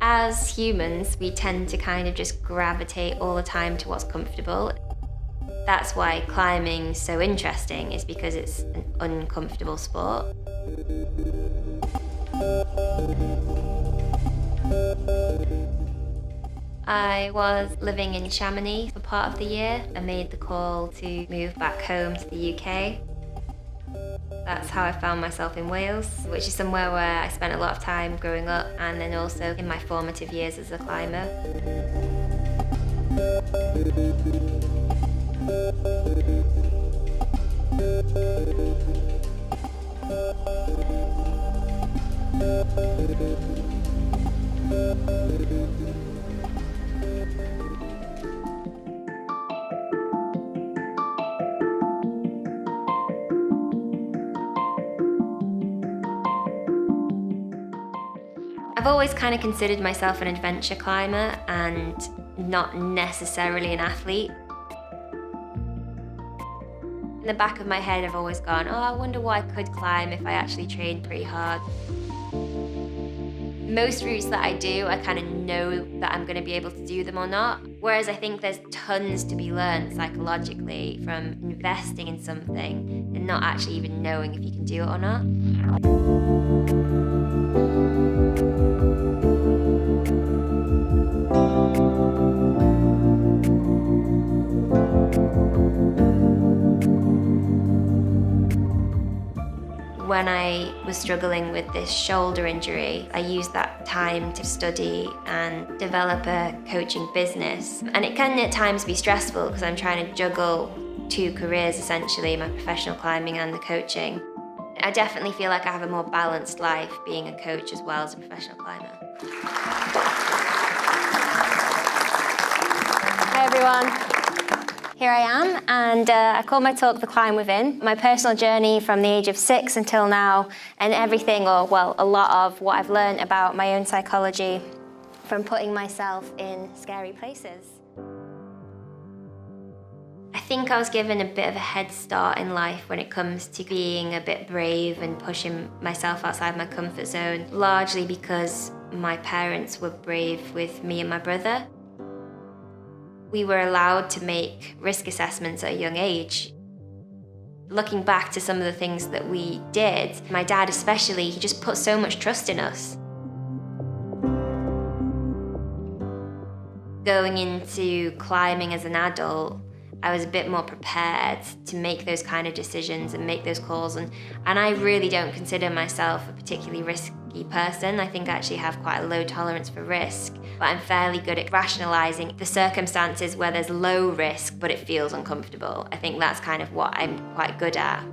As humans, we tend to kind of just gravitate all the time to what's comfortable. That's why climbing's so interesting, is because it's an uncomfortable sport. I was living in Chamonix for part of the year. I made the call to move back home to the UK. That's how I found myself in Wales, which is somewhere where I spent a lot of time growing up and then also in my formative years as a climber. I've always kind of considered myself an adventure climber and not necessarily an athlete. In the back of my head, I've always gone, oh, I wonder what I could climb if I actually trained pretty hard. Most routes that I do, I kind of know that I'm going to be able to do them or not. Whereas I think there's tons to be learned psychologically from investing in something and not actually even knowing if you can do it or not. When I was struggling with this shoulder injury, I used that time to study and develop a coaching business. And it can at times be stressful because I'm trying to juggle two careers essentially, my professional climbing and the coaching. I definitely feel like I have a more balanced life being a coach as well as a professional climber. Hi everyone. Here I am, and I call my talk The Climb Within. My personal journey from the age of 6 until now, and everything, or well, a lot of what I've learned about my own psychology from putting myself in scary places. I think I was given a bit of a head start in life when it comes to being a bit brave and pushing myself outside my comfort zone, largely because my parents were brave with me and my brother. We were allowed to make risk assessments at a young age. Looking back to some of the things that we did, my dad especially, he just put so much trust in us. Going into climbing as an adult, I was a bit more prepared to make those kind of decisions and make those calls. And I really don't consider myself a particularly risky person. I think I actually have quite a low tolerance for risk, but I'm fairly good at rationalizing the circumstances where there's low risk, but it feels uncomfortable. I think that's kind of what I'm quite good at.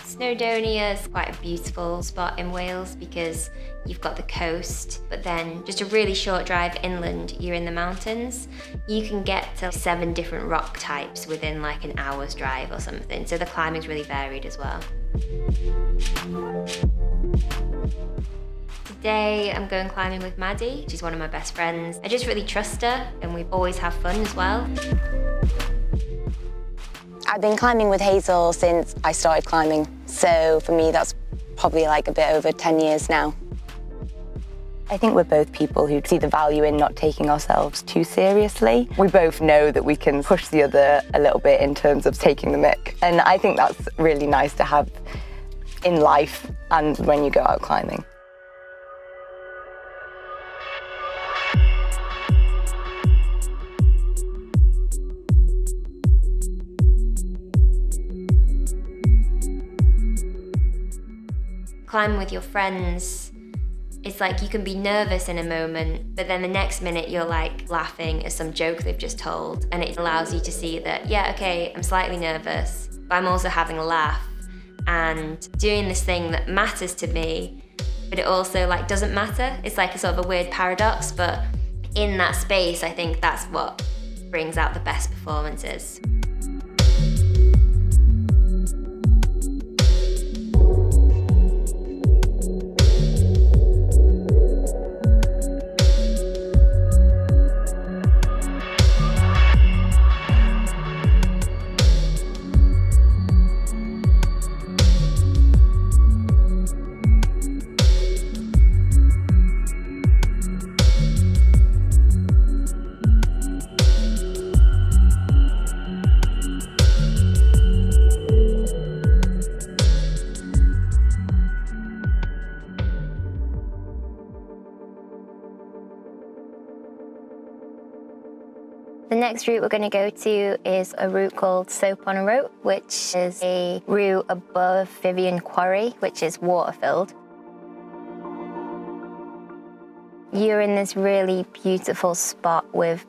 Snowdonia is quite a beautiful spot in Wales because you've got the coast, but then just a really short drive inland, you're in the mountains. You can get to 7 different rock types within like an hour's drive or something, so the climbing's really varied as well. Today I'm going climbing with Maddie. She's one of my best friends. I just really trust her, and we always have fun as well. I've been climbing with Hazel since I started climbing, so for me that's probably like a bit over 10 years now. I think we're both people who see the value in not taking ourselves too seriously. We both know that we can push the other a little bit in terms of taking the mick, and I think that's really nice to have in life and when you go out climbing. Climbing with your friends, it's like you can be nervous in a moment, but then the next minute you're like laughing at some joke they've just told, and it allows you to see that, yeah, okay, I'm slightly nervous, but I'm also having a laugh and doing this thing that matters to me, but it also like doesn't matter. It's like a sort of a weird paradox, but in that space, I think that's what brings out the best performances. The next route we're going to go to is a route called Soap on a Rope, which is a route above Vivian Quarry, which is water-filled. You're in this really beautiful spot with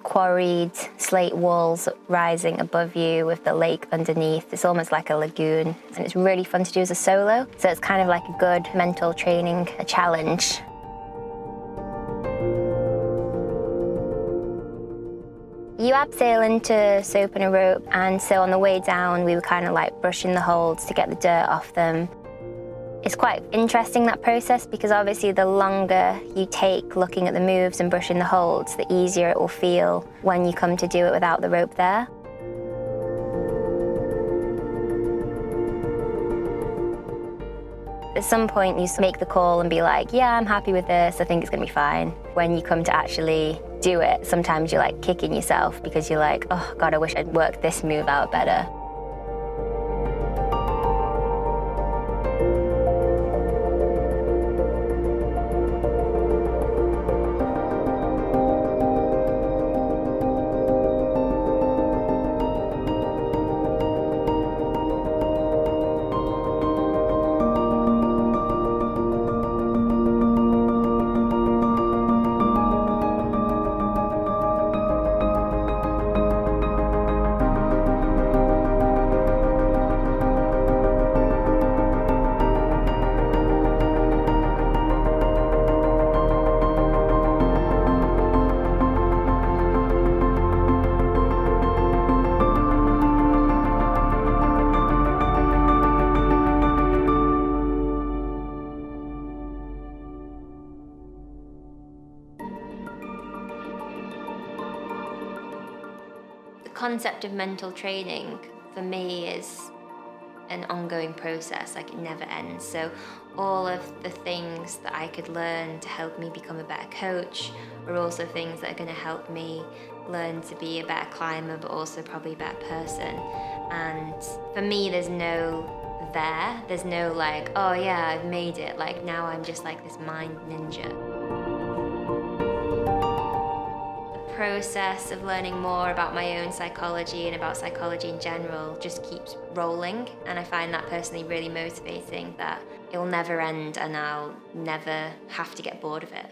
quarried slate walls rising above you with the lake underneath. It's almost like a lagoon, and it's really fun to do as a solo. So it's kind of like a good mental training, a challenge. You abseil into Soap on a Rope, and so on the way down we were kind of like brushing the holds to get the dirt off them. It's quite interesting, that process, because obviously the longer you take looking at the moves and brushing the holds, the easier it will feel when you come to do it without the rope there. At some point you make the call and be like, yeah, I'm happy with this, I think it's gonna be fine. When you come to actually do it, sometimes you're like kicking yourself because you're like, oh God, I wish I'd worked this move out better. The concept of mental training for me is an ongoing process, like it never ends. So all of the things that I could learn to help me become a better coach are also things that are going to help me learn to be a better climber, but also probably a better person. And for me, there's no like, oh yeah, I've made it. Like now I'm just like this mind ninja. Process of learning more about my own psychology and about psychology in general just keeps rolling, and I find that personally really motivating, that it will never end and I'll never have to get bored of it.